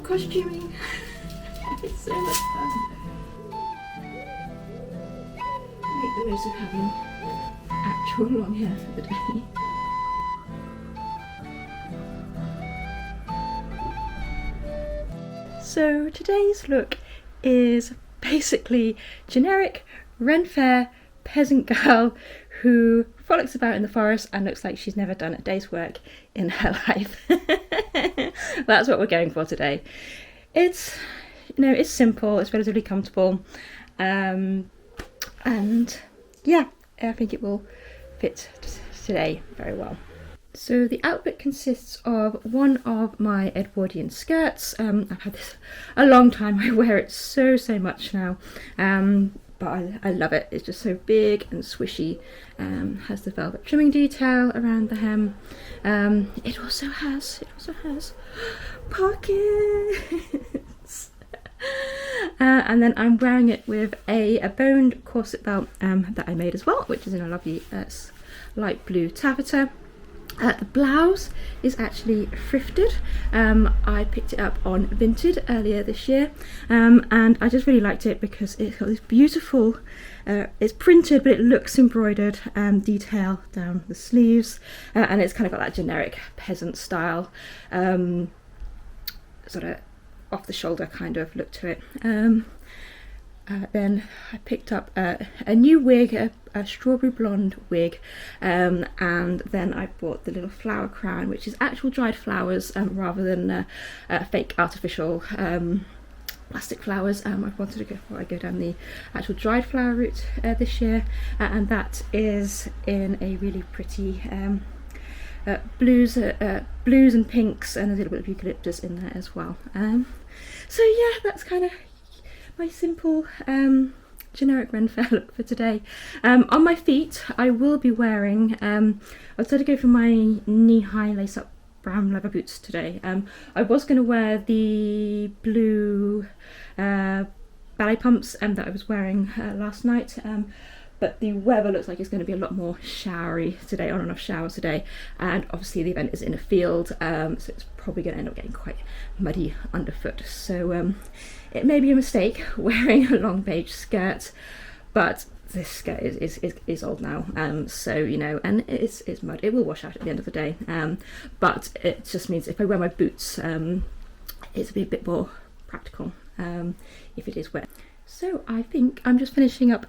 costuming. It's so much fun. Make the most of having actual long hair for the day. So today's look is basically generic Ren Fair peasant girl who frolics about in the forest and looks like she's never done a day's work in her life. That's what we're going for today. It's, you know, it's simple, it's relatively comfortable, and yeah, I think it will fit today very well. So the outfit consists of one of my Edwardian skirts. I've had this a long time, I wear it so much now, but I love it. It's just so big and swishy. Has the velvet trimming detail around the hem. It also has pockets. And then I'm wearing it with a boned corset belt that I made as well, which is in a lovely light blue taffeta. The blouse is actually thrifted. I picked it up on Vinted earlier this year, and I just really liked it because it's got this beautiful, it's printed but it looks embroidered detail down the sleeves, and it's kind of got that generic peasant style, sort of off the shoulder kind of look to it. Then I picked up a new wig, a strawberry blonde wig, and then I bought the little flower crown, which is actual dried flowers rather than fake artificial plastic flowers. I wanted to go down the actual dried flower route this year, and that is in a really pretty blues and pinks, and a little bit of eucalyptus in there as well. So yeah, that's kind of my simple generic Ren Fair look for today. On my feet I will be wearing, I decided to go for my knee-high lace-up brown leather boots today. I was going to wear the blue ballet pumps that I was wearing last night, but the weather looks like it's going to be a lot more showery today, on and off showers today, and obviously the event is in a field, so it's probably going to end up getting quite muddy underfoot. So it may be a mistake wearing a long beige skirt, but this skirt is old now, so you know, and it's mud. It will wash out at the end of the day, but it just means if I wear my boots, it's a bit more practical if it is wet. So I think I'm just finishing up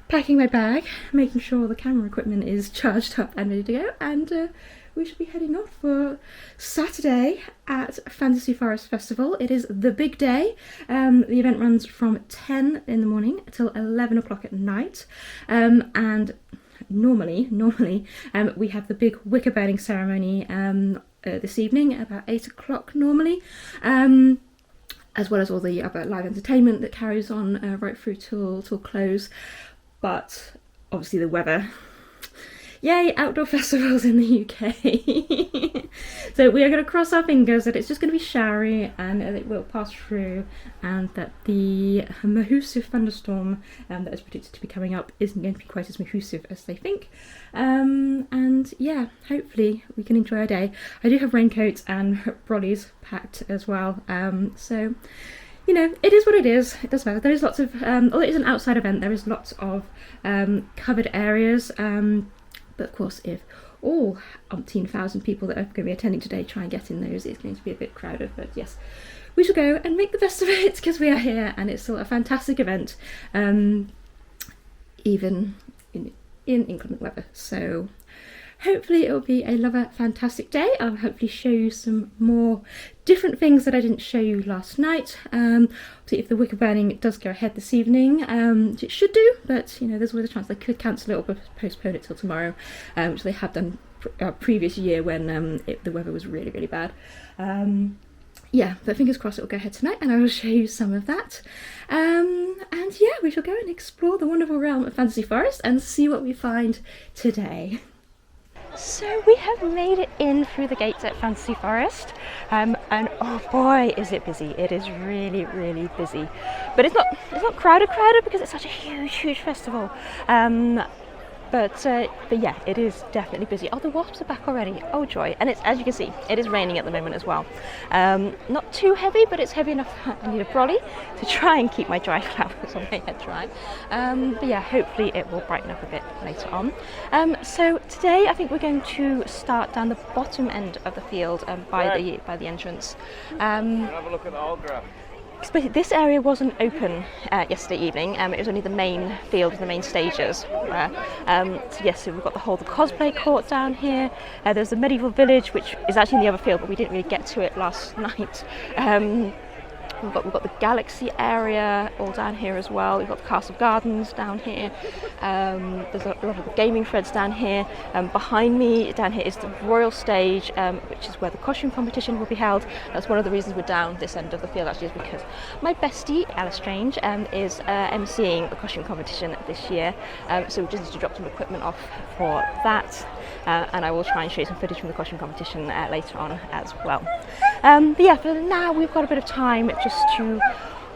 packing my bag, making sure the camera equipment is charged up and ready to go, and we should be heading off for Saturday at Fantasy Forest Festival. It is the big day. The event runs from 10 in the morning till 11 o'clock at night, and normally we have the big wicker burning ceremony this evening at about 8 o'clock normally, as well as all the other live entertainment that carries on right through till close. But obviously the weather, yay, outdoor festivals in the UK. So we are going to cross our fingers that it's just going to be showery and it will pass through, and that the massive thunderstorm that is predicted to be coming up isn't going to be quite as massive as they think. And yeah, hopefully we can enjoy our day. I do have raincoats and brollies packed as well, so you know, it is what it is. It doesn't matter. There is lots of, although it is an outside event, there is lots of covered areas. But of course, if all umpteen thousand people that are going to be attending today try and get in those, it's going to be a bit crowded. But yes, we shall go and make the best of it because we are here, and it's still a fantastic event, even in inclement weather. So hopefully it will be a fantastic day. I'll hopefully show you some more different things that I didn't show you last night. See if the wicker burning does go ahead this evening, it should do, but you know, there's always a chance they could cancel it or postpone it till tomorrow, which they have done previous year when the weather was really bad. Yeah, but fingers crossed it will go ahead tonight, and I will show you some of that. And yeah, we shall go and explore the wonderful realm of Fantasy Forest and see what we find today. So we have made it in through the gates at Fantasy Forest, and oh boy is it busy. It is really but it's not crowded because it's such a huge festival. But yeah, it is definitely busy. Oh, the wasps are back already. Oh joy. And it's, as you can see, it is raining at the moment as well. Not too heavy, but it's heavy enough that I need a brolly to try and keep my dry flowers on my head dry. But yeah, hopefully it will brighten up a bit later on. So today I think we're going to start down the bottom end of the field by the entrance. Have a look at the autograph. This area wasn't open yesterday evening. It was only the main field, the main stages. So yes, so we've got the cosplay court down here. There's the medieval village, which is actually in the other field, but we didn't really get to it last night. We've got the galaxy area all down here as well. We've got the castle gardens down here. There's a lot of the gaming threads down here. Behind me down here is the royal stage, which is where the costume competition will be held. That's one of the reasons we're down this end of the field, actually, is because my bestie Alice Strange is emceeing the costume competition this year. So we just need to drop some equipment off for that. And I will try and show you some footage from the costume competition later on as well. But yeah, for now we've got a bit of time just to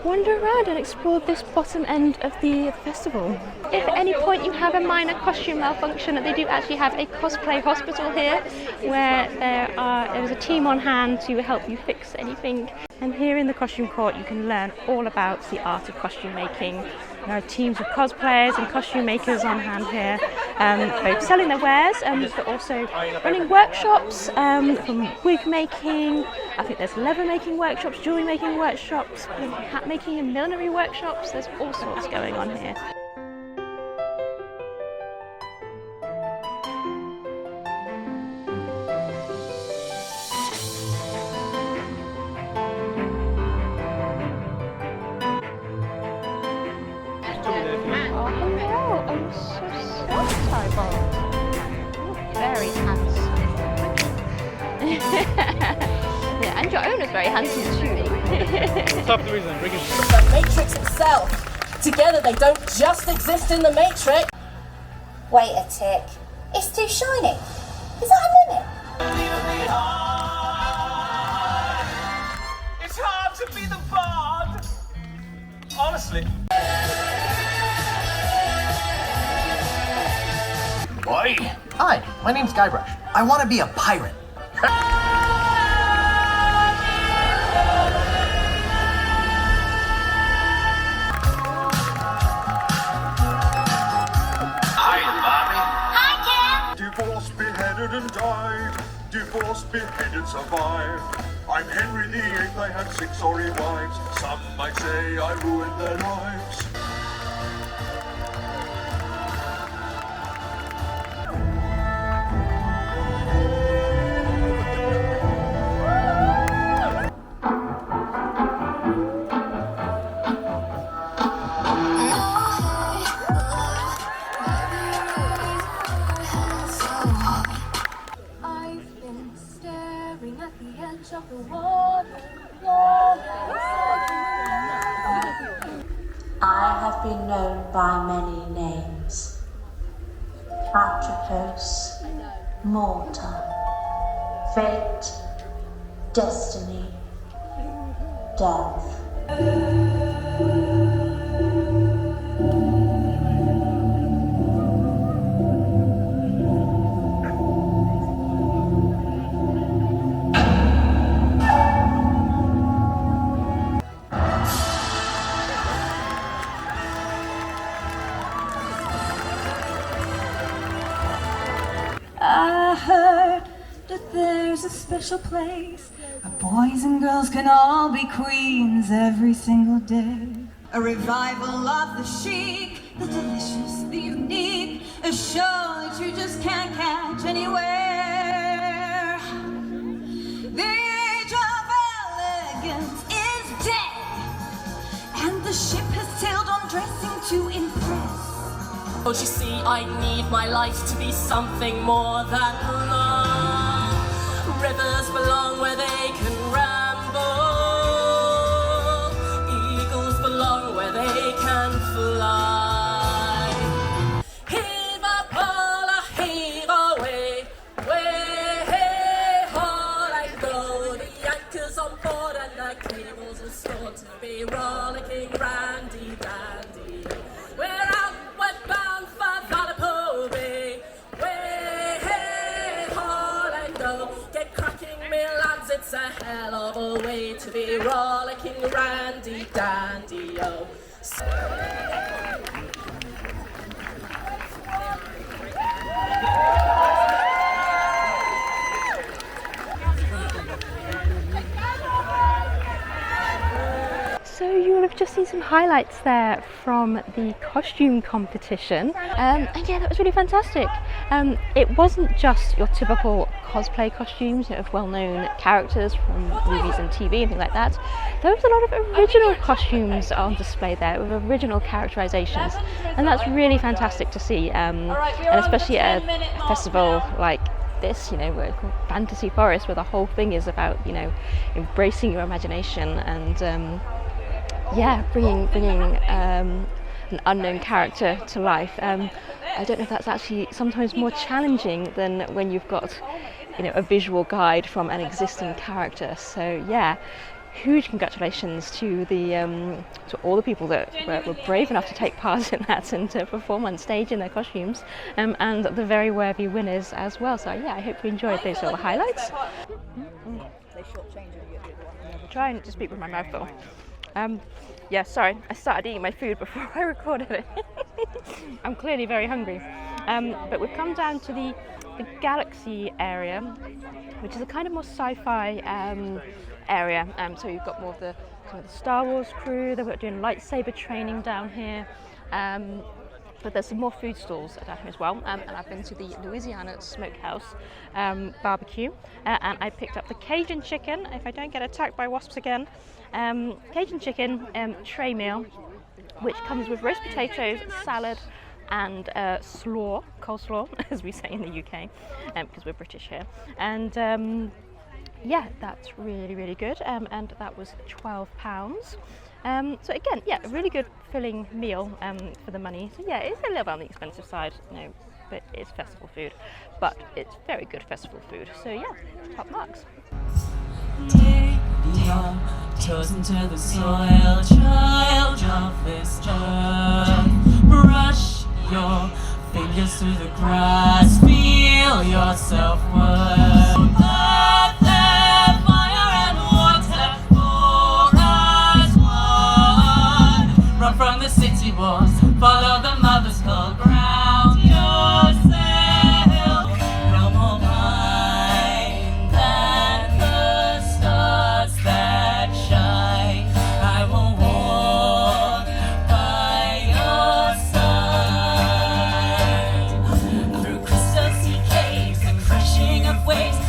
wander around and explore this bottom end of the festival. If at any point you have a minor costume malfunction, they do actually have a cosplay hospital here where there's a team on hand to help you fix anything. And here in the costume court you can learn all about the art of costume making. There are teams of cosplayers and costume makers on hand here, both selling their wares, but also running workshops from wig making. I think there's leather making workshops, jewellery making workshops, hat making and millinery workshops. There's all sorts going on here. Very handsome. Yeah, and your owner's very handsome too. Stop the reason, bring it. The Matrix itself. Together they don't just exist in the Matrix. Wait a tick. It's too shiny. Is that a limit? It's hard to be the bard. Honestly. Boy. Hi, my name's Guybrush. I want to be a pirate. Hi, Bobby. Hi, Ken. Divorce, beheaded and died. Divorce, beheaded, survived. I'm Henry VIII, I had 6 sorry wives. Some might say I ruined their lives. I have been known by many names. Atropos, Mortar, Fate, Destiny, Death. I heard that there's a special place where boys and girls can all be queens every single day. A revival of the chic, the delicious, the unique, a show that you just can't catch anywhere. The age of elegance is dead, and the ship has sailed on dressing to impress. Don't you see, I need my life to be something more than love. Rivers belong where they can ramble. Eagles belong where they can fly. Heave up all a heave away. Way, hey, ho, like go. The anchors on board and the cables are stored to be rollicking randy dandy. We're outward bound for Valipore. be rollicking randy dandy, oh. So you will have just seen some highlights there from the costume competition, and yeah, that was really fantastic. It wasn't just your typical cosplay costumes, you know, of well-known characters from movies and TV and things like that. There was a lot of original costumes on display there with original characterizations, and that's really fantastic to see, and especially at a festival like this, you know, we're called Fantasy Forest, where the whole thing is about, you know, embracing your imagination and yeah, bringing an unknown character to life. I don't know if that's actually sometimes more challenging than when you've got, you know, a visual guide from an existing character. So yeah, huge congratulations to to all the people that were brave enough to take part in that and to perform on stage in their costumes, and the very worthy winners as well. So yeah, I hope you enjoyed those little highlights. Trying to speak with my mouth full. Yeah, sorry, I started eating my food before I recorded it. I'm clearly very hungry. But we've come down to the galaxy area, which is a kind of more sci-fi area. So you've got more of the kind of the Star Wars crew. They're doing lightsaber training down here. But there's some more food stalls down here as well, and I've been to the Louisiana Smokehouse barbecue, and I picked up the Cajun chicken, if I don't get attacked by wasps again. Cajun chicken tray meal, which comes with roast potatoes, salad, and coleslaw, as we say in the UK, because we're British here. And yeah, that's really, really good, and that was £12. So again, yeah, a really good filling meal for the money. So yeah, it's a little bit on the expensive side, you know, but it's festival food. But it's very good festival food. So yeah, top marks. Dig your toes into the soil, child of this earth. Brush your fingers through the grass, feel your self-worth. Earth and fire and water, for as one. Run from the city walls, follow the mother's call, ground yourself. No more blind than the stars that shine. I will walk by your side through crystal sea caves, the crashing of waves.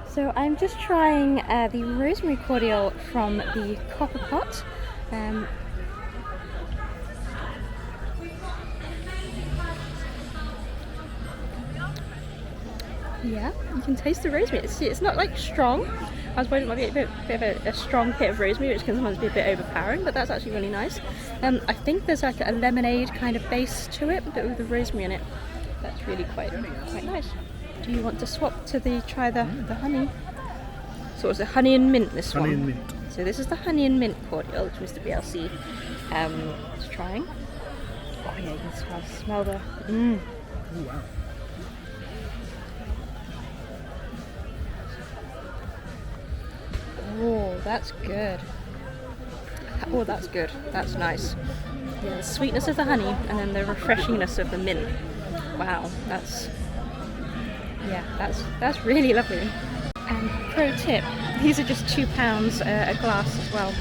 So I'm just trying the rosemary cordial from the copper pot. Yeah, you can taste the rosemary. It's not like strong. I was worried it might be a bit of a strong hit of rosemary, which can sometimes be a bit overpowering, but that's actually really nice. I think there's like a lemonade kind of base to it, but with the rosemary in it. That's really quite nice. Do you want to swap to try the honey? So it's the honey and mint, this one. Honey and mint. So this is the honey and mint cordial, which Mr. BLC is trying. Oh yeah, you can smell the. Oh wow. Oh, that's good. Oh, that's good. That's nice. Yeah, the sweetness of the honey and then the refreshingness of the mint. Wow, that's really lovely. And pro tip, these are just £2 a glass as well.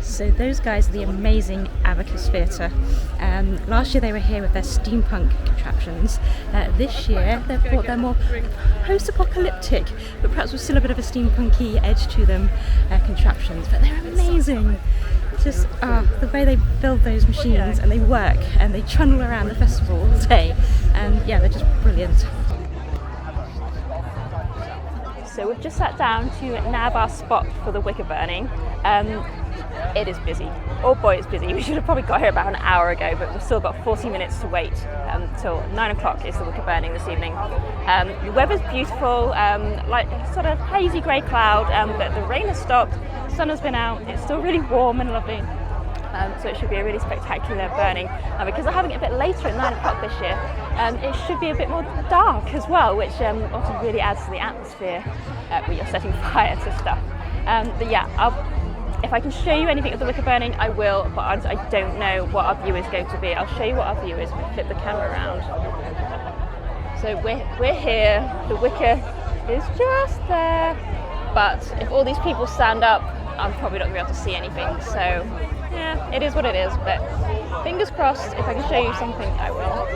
So those guys are the amazing Abacus Theatre. Last year they were here with their steampunk contraptions. This year they've brought their more post-apocalyptic, but perhaps with still a bit of a steampunky edge to them, contraptions. But they're amazing. Just the way they build those machines, and they work and they trundle around the festival all day. And yeah, they're just brilliant. So we've just sat down to nab our spot for the wicker burning. It is busy. Oh boy, it's busy. We should have probably got here about an hour ago, but we've still got 40 minutes to wait till 9 o'clock is the wicker burning this evening. The weather's beautiful, like sort of hazy grey cloud, but the rain has stopped, the sun has been out, it's still really warm and lovely. So it should be a really spectacular burning. Because they're having it a bit later at 9 o'clock this year, it should be a bit more dark as well, which often really adds to the atmosphere when you're setting fire to stuff. But yeah, if I can show you anything of the wicker burning, I will, but I don't know what our view is going to be. I'll show you what our view is if we flip the camera around. So we're here, the wicker is just there, but if all these people stand up, I'm probably not going to be able to see anything, so yeah, it is what it is, but fingers crossed, if I can show you something, I will.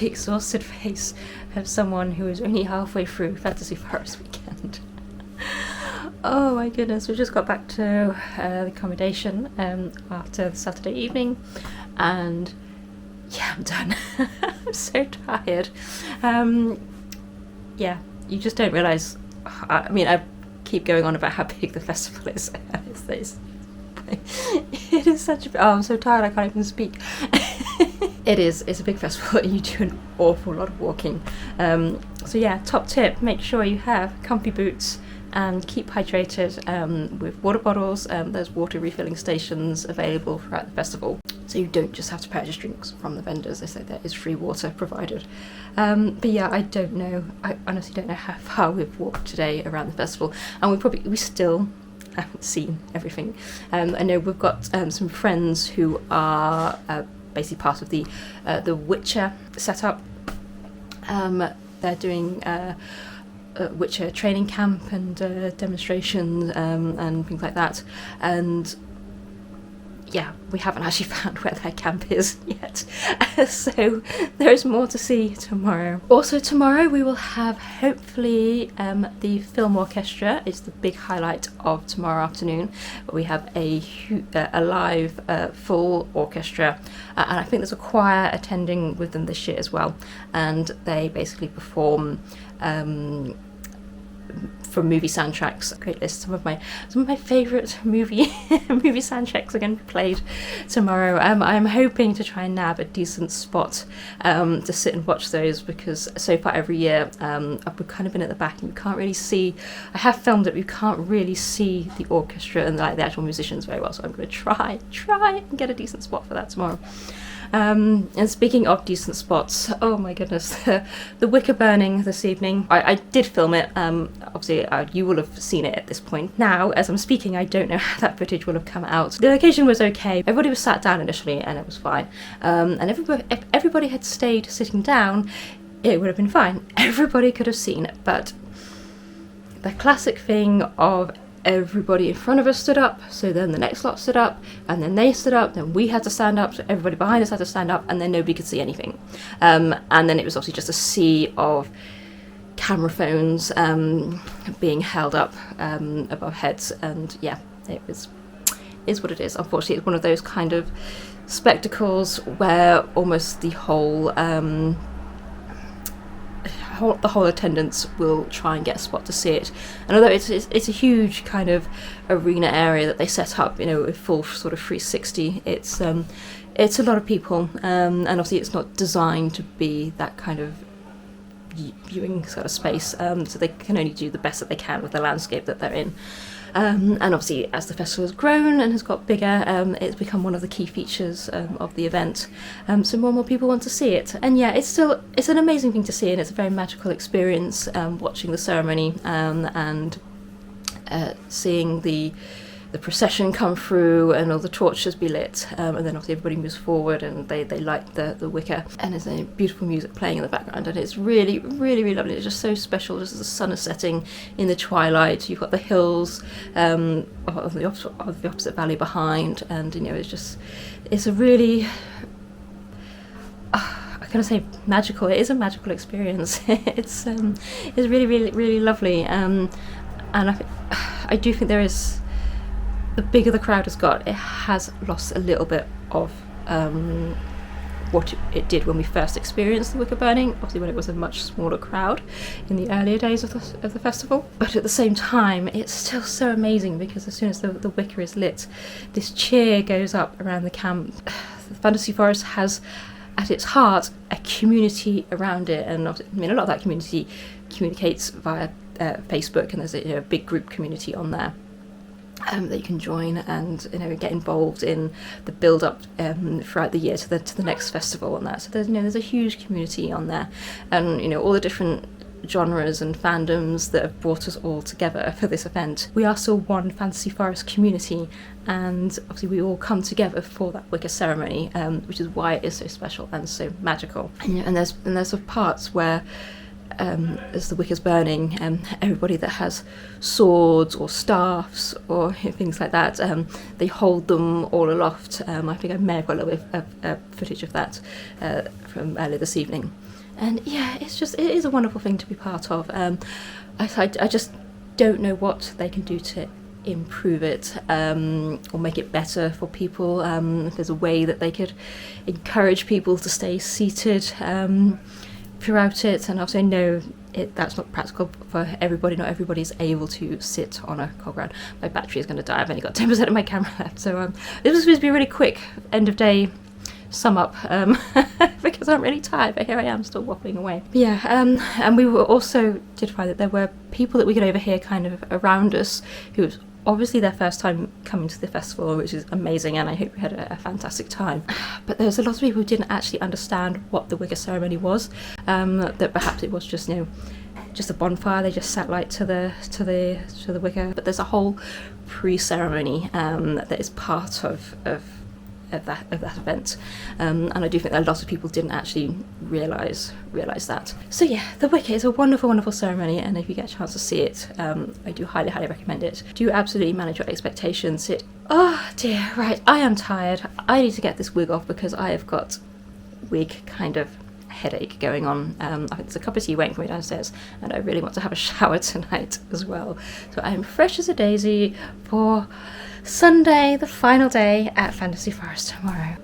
the exhausted face of someone who is only halfway through Fantasy Forest weekend. Oh my goodness, we just got back to the accommodation after the Saturday evening, and yeah, I'm done. I'm so tired. Yeah, you just don't realise. I mean, I keep going on about how big the festival is. It is such a... Oh, I'm so tired I can't even speak. It's a big festival and you do an awful lot of walking. So yeah, top tip, make sure you have comfy boots and keep hydrated with water bottles. There's water refilling stations available throughout the festival, so you don't just have to purchase drinks from the vendors. They say there is free water provided. But yeah, I don't know. I honestly don't know how far we've walked today around the festival, and we still haven't seen everything. I know we've got some friends who are basically part of the Witcher setup. They're doing Witcher training camp and demonstrations and things like that, and yeah, we haven't actually found where their camp is yet. So there is more to see tomorrow. Also tomorrow we will have, hopefully, the film orchestra is the big highlight of tomorrow afternoon. We have a live full orchestra, and I think there's a choir attending with them this year as well, and they basically perform from movie soundtracks. Great list. Some of my favourite movie soundtracks are going to be played tomorrow. I'm hoping to try and nab a decent spot to sit and watch those, because so far every year we've kind of been at the back and you can't really see. I have filmed it, but you can't really see the orchestra and like the actual musicians very well. So I'm going to try and get a decent spot for that tomorrow. And speaking of decent spots, oh my goodness, the wicker burning this evening. I did film it. Obviously, you will have seen it at this point. Now, as I'm speaking, I don't know how that footage will have come out. The location was okay. Everybody was sat down initially, and it was fine. And if everybody had stayed sitting down, it would have been fine. Everybody could have seen it, but the classic thing of everybody in front of us stood up, so then the next lot stood up, and then they stood up, then we had to stand up, so everybody behind us had to stand up, and then nobody could see anything. And then it was obviously just a sea of camera phones being held up above heads, and yeah, it is what it is. Unfortunately, it's one of those kind of spectacles where almost the whole attendance will try and get a spot to see it, and although it's a huge kind of arena area that they set up, you know, with full sort of 360, it's a lot of people, and obviously it's not designed to be that kind of viewing sort of space, so they can only do the best that they can with the landscape that they're in. And obviously, as the festival has grown and has got bigger, it's become one of the key features of the event. So more and more people want to see it. And yeah, it's an amazing thing to see, and it's a very magical experience watching the ceremony and seeing the procession come through and all the torches be lit, and then obviously everybody moves forward and they light the wicker, and there's a beautiful music playing in the background, and it's really, really, really lovely. It's just so special, just as the sun is setting in the twilight. You've got the hills of the opposite valley behind, and you know, it's a really I'm gonna say magical. It is a magical experience. It's really, really, really lovely, and I do think there is. The bigger the crowd has got, it has lost a little bit of what it did when we first experienced the wicker burning, obviously when it was a much smaller crowd in the earlier days of the festival. But at the same time, it's still so amazing, because as soon as the wicker is lit, this cheer goes up around the camp. The Fantasy Forest has at its heart a community around it, and I mean, a lot of that community communicates via Facebook, and there's a big group community on there that you can join and get involved in the build up throughout the year to the next festival and that. So there's a huge community on there, and all the different genres and fandoms that have brought us all together for this event. We are still one Fantasy Forest community, and obviously we all come together for that Wicker ceremony, which is why it is so special and so magical. And there's sort of parts where as the wicker's burning, everybody that has swords or staffs or things like that, they hold them all aloft. I think I may have got a little bit of footage of that from earlier this evening. And yeah, it is a wonderful thing to be part of. I just don't know what they can do to improve it, or make it better for people. If there's a way that they could encourage people to stay seated throughout it, and obviously I know that's not practical for everybody. Not everybody's able to sit on a cog round. My battery is going to die. I've only got 10% of my camera left, so this was supposed to be a really quick end of day sum up, because I'm really tired, but here I am still waffling away. But yeah, and we were also did find that there were people that we could overhear kind of around us who was obviously their first time coming to the festival, which is amazing, and I hope we had a fantastic time. But there was a lot of people who didn't actually understand what the Wicker ceremony was, that perhaps it was just, you know, just a bonfire, they just set light to the wicker. But there's a whole pre-ceremony that is part of that event, and I do think that a lot of people didn't actually realise that. So yeah, the Wicker is a wonderful ceremony, and if you get a chance to see it, I do highly recommend it. Do absolutely manage your expectations. Oh dear, right, I am tired. I need to get this wig off because I have got wig kind of headache going on. I think there's a cup of tea waiting for me downstairs, and I really want to have a shower tonight as well. So I'm fresh as a daisy for Sunday, the final day at Fantasy Forest tomorrow.